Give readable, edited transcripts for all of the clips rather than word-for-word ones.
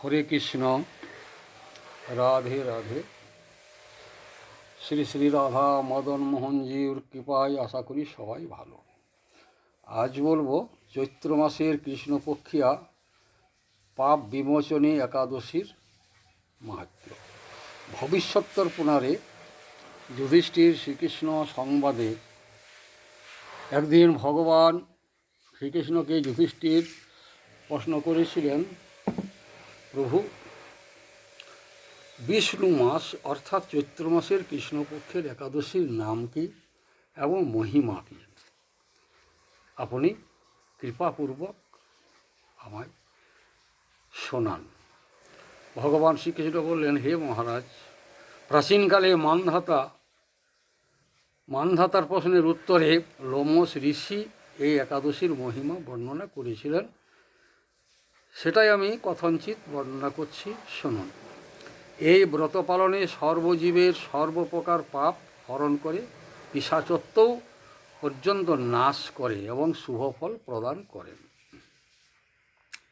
হরে কৃষ্ণ, রাধে রাধে। শ্রী শ্রী রাধা মদন মোহনজির কৃপায় আশা করি সবাই ভালো। আজ বলবো চৈত্র মাসের কৃষ্ণপক্ষিয়া পাপ বিমোচনী একাদশীর মাহাত্ম্য। ভবিষ্যত্তর পুনরে যুধিষ্ঠির শ্রীকৃষ্ণ সংবাদে একদিন ভগবান শ্রীকৃষ্ণকে যুধিষ্ঠির প্রশ্ন করেছিলেন, প্রভু, বিষ্ণু মাস অর্থাৎ চৈত্র মাসের কৃষ্ণপক্ষের একাদশীর নাম কি এবং মহিমা কি? আপনি কৃপাপূর্বক আমায় শোনান। ভগবান শ্রীকৃষ্ণ বললেন, হে মহারাজ, প্রাচীনকালে মানধাতার প্রশ্নের উত্তরে লোমশ ঋষি এই একাদশীর মহিমা বর্ণনা করেছিলেন। সেটাই আমি কথঞ্চিত বর্ণনা করছি, শুনুন। এই ব্রত পালনে সর্বজীবের সর্বপ্রকার পাপ হরণ করে, পিশাচত্বও পর্যন্ত নাশ করে এবং শুভফল প্রদান করেন।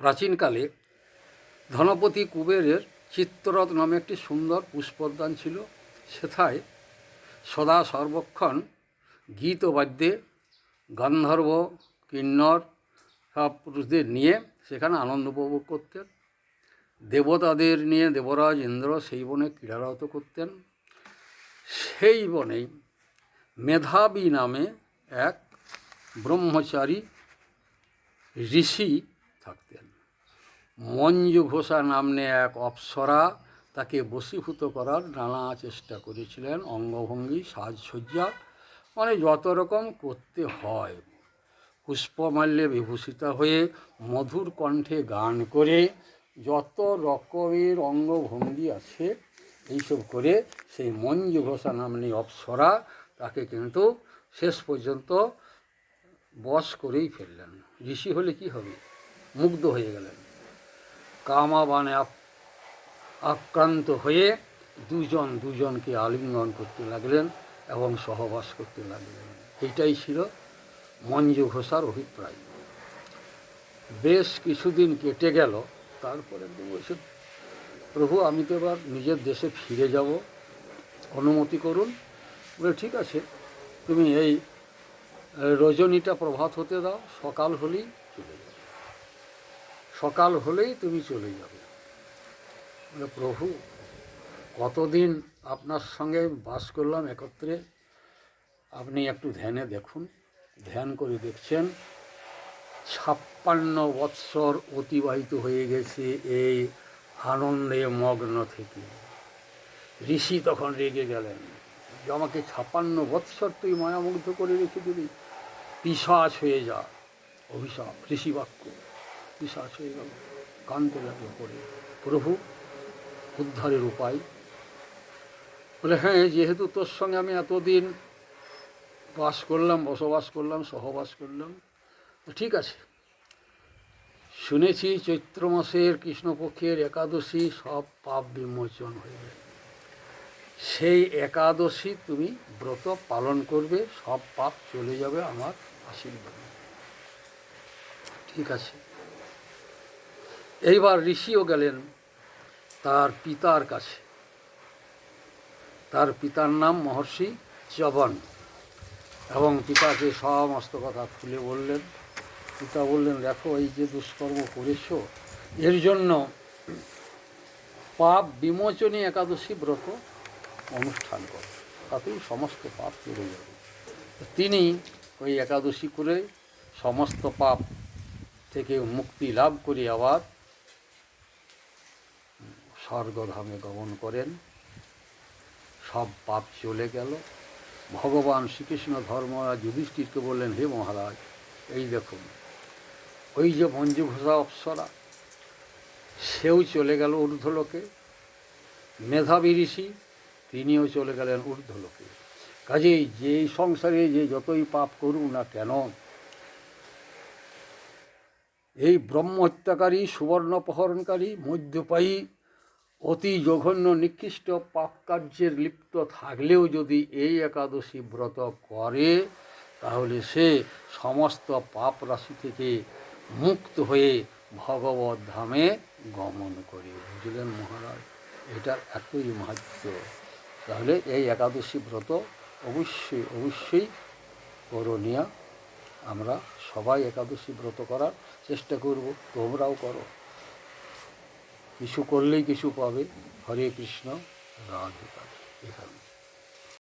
প্রাচীনকালে ধনপতি কুবেরের চিত্ররথ নামে একটি সুন্দর পুষ্পোদ্যান ছিল। সেথায় সদা সর্বক্ষণ গীত ও বাদ্যে গান্ধর্ব কিন্নর সব পুরুষদের নিয়ে সেখানে আনন্দ উপভোগ করতেন। দেবতাদের নিয়ে দেবরাজ ইন্দ্র সেই বনে ক্রীড়ারত করতেন। সেই বনেই মেধাবী নামে এক ব্রহ্মচারী ঋষি থাকতেন। মঞ্জু ঘোষা নামে এক অপ্সরা তাকে বশীভূত করার নানা চেষ্টা করেছিলেন। অঙ্গভঙ্গি, সাজসজ্জা মানে যত রকম করতে হয়, পুষ্পমাল্যে বিভূষিতা হয়ে মধুর কণ্ঠে গান করে, যত রকমের অঙ্গভঙ্গি আছে এইসব করে সেই মঞ্জু ঘোষা নামনি অপ্সরা তাকে কিন্তু শেষ পর্যন্ত বশ করেই ফেললেন। ঋষি হলে কি হবে? মুগ্ধ হয়ে গেলেন। কামাবানে আক্রান্ত হয়ে দুজনকে আলিঙ্গন করতে লাগলেন এবং সহবাস করতে লাগলেন। এইটাই ছিল মঞ্জু ঘোষার অভিপ্রায়। বেশ কিছুদিন কেটে গেল। তারপরে বলছে, প্রভু, আমি তো এবার নিজের দেশে ফিরে যাব, অনুমতি করুন। বলে, ঠিক আছে, তুমি এই রজনীটা প্রভাত হতে দাও, সকাল হলেই চলে যাবে, সকাল হলেই তুমি চলে যাবে। বলে, প্রভু, কতদিন আপনার সঙ্গে বাস করলাম একত্রে, আপনি একটু ধ্যানে দেখুন। ধ্যান করে দেখছেন 56 বৎসর অতিবাহিত হয়ে গেছে এই আনন্দে মগ্ন থেকে। ঋষি তখন রেগে গেলেন যে আমাকে 56 বৎসর তুই মায়ামুগ্ধ করে রেখে দিবি, পিশাচ হয়ে যা। অভিশাপ, ঋষি বাক্য। পিশাচ হয়ে গেল, কাঁদতে লাগলো পড়ে। প্রভু, উদ্ধারের উপায়? বলে, হ্যাঁ, যেহেতু তোর সঙ্গে আমি এতদিন বাস করলাম, বসবাস করলাম, সহবাস করলাম, ঠিক আছে, শুনেছি চৈত্র মাসের কৃষ্ণপক্ষের একাদশী সব পাপ বিমোচন হয়ে যায়। সেই একাদশী তুমি ব্রত পালন করবে, সব পাপ চলে যাবে আমার আশীর্বাদ। ঠিক আছে। এইবার ঋষিও গেলেন তার পিতার কাছে। তার পিতার নাম মহর্ষি চ্যবন, এবং পিতাকে সমস্ত কথা খুলে বললেন। পিতা বললেন, দেখো, এই যে দুষ্কর্ম করেছ, এর জন্য পাপ বিমোচনী একাদশী ব্রত অনুষ্ঠান কর, তাতেই সমস্ত পাপ চলে যাবে। তিনি ওই একাদশী করে সমস্ত পাপ থেকে মুক্তি লাভ করে আবার স্বর্গধামে গমন করেন। সব পাপ চলে গেল। ভগবান শ্রীকৃষ্ণ ধর্মরাজ যুধিষ্ঠিরকে বললেন, হে মহারাজ, এই দেখুন, ওই যে মঞ্জু ঘোষা অপ্সরা, সেও চলে গেল ঊর্ধ্বলোকে। মেধাবী ঋষি, তিনিও চলে গেলেন ঊর্ধ্বলোকে। কাজেই যে সংসারে যে যতই পাপ করুক না কেন, এই ব্রহ্মহত্যাকারী, সুবর্ণপহরণকারী, মদ্যপায়ী, অতি জঘন্য নিকৃষ্ট পাপ কার্যের লিপ্ত থাকলেও যদি এই একাদশী ব্রত করে, তাহলে সে সমস্ত পাপ রাশি থেকে মুক্ত হয়ে ভগবত ধামে গমন করি। বুঝলেন মহারাজ, এটার এতই মাহাত্ম্য। তাহলে এই একাদশী ব্রত অবশ্যই অবশ্যই করণীয়। আমরা সবাই একাদশী ব্রত করার চেষ্টা করব, তোমরাও করো। কিছু করলেই কিছু পাবে। হরে কৃষ্ণ, রাধে রাধে। এখানে